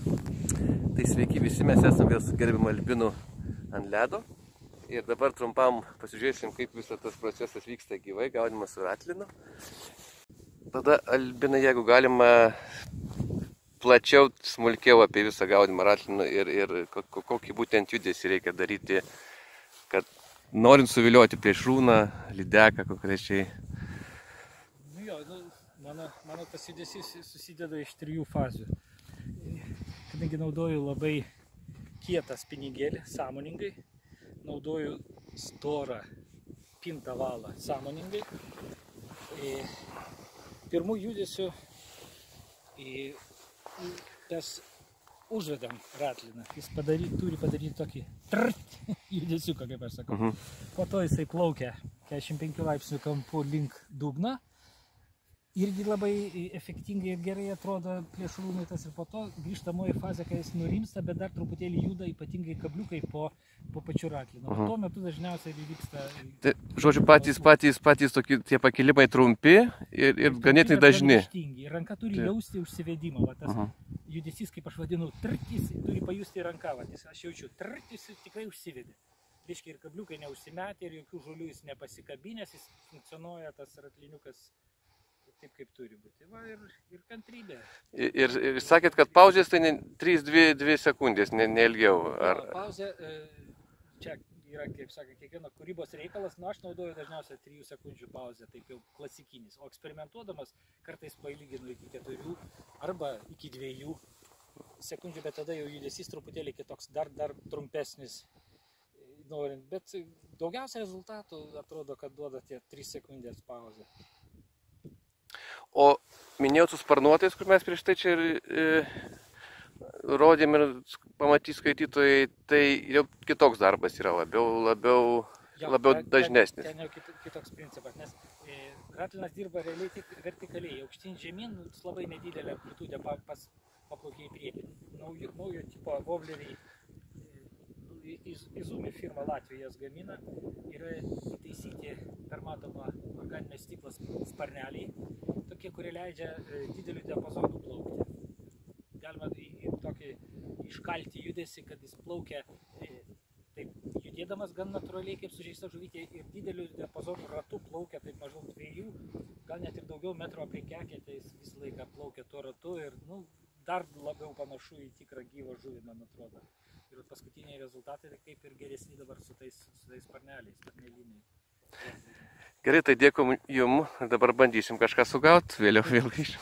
Tai sveiki visi, mes esame vėl su gerbiamu Albinu ant ledo. Ir dabar trumpam pasižiūrėsim, kaip visas tas procesas vyksta gyvai, gaudymas su ratlinu. Tada, Albina, jeigu galima plačiau, smulkiau apie visą gaudymą ratlinu ir kokį būtent judesį reikia daryti, kad norint suvilioti plėšrūną, lydeką konkrečiai. Mano tas judesys susideda iš 3 fazių. Kadangi naudoju labai kietą spinigėlį, sąmoningai, naudoju storą pintą valą sąmoningai. Pirmų judesių mes užvedam ratliną. Jis turi padaryti tokį judesiuką, kaip aš sakau. Po to jisai plaukia 45 laipsnių kampu link dugno. Irgi labai efektingai ir gerai atrodo plėšrūnui tas, ir po to grįžtamoji fazė, kai jis nurimsta, bet dar truputėlį juda, ypatingai kabliukai po pačiu ratlinu. Tuo metu dažniausiai vyksta... Tai, žodžiu, patys tokie tie pakilimai trumpi ir ganėtinai dažni. Ranka turi jausti užsivedimą. Va, tas judesys, kaip aš vadinu, trtis, turi pajusti ranką. Va, aš jaučiu, trtis tikrai užsivedė. Reiškia, ir kabliukai neužsimetė, ir jokių žolių jis nepasikabinės, jis funkcionuoja tas ratliniukas taip, kaip turi būti. Va, ir kantrybė. Ir sakėt, kad pauzės tai 3-2 sekundės, ne ilgiau. Pauzė, čia yra, kaip sakė, kiekvieno kūrybos reikalas, aš naudoju dažniausiai 3 sekundžių pauzę, taip jau klasikinis. O eksperimentuodamas kartais pailyginu iki 4 arba iki 2 sekundžių, bet tada jau judesys truputėlį kitoks, dar trumpesnis norint. Bet daugiausia rezultatų atrodo, kad duoda tie 3 sekundės pauzė. O minėjau su sparnuotais, kur mes prieš tai čia rodėm ir pamatys skaitytojai, tai jau kitoks darbas yra, labiau dažnesnis. Ten jau kitoks principas, nes ratlinas dirba realiai tik vertikaliai, aukštyn žemyn, labai nedidelė amplitudė paplaukia į priekį. Naujo tipo vobleriai, Izumi firma Latvijos gamina, yra įtaisyti per matomą organinio stiklo sparneliai, tokie, kurie leidžia didelių diapazonų plaukti. Galima tokį iškalti judesį, kad jis plaukia taip, judėdamas gan natūraliai, kaip sužeista žuvytė, ir didelių diapazonų ratų plaukia taip maždaug 2, gal net ir daugiau metrų aplink eketę, jis visą laiką plaukia tuo ratu ir dar labiau panašu į tikrą gyvą žuvį, man atrodo. Ir paskutiniai rezultatai tai kaip ir geresni dabar su tais sparneliais, sparneliniai. Gerai, tai dėkui jums, dabar bandysim kažką sugauti, vėliau grįžim.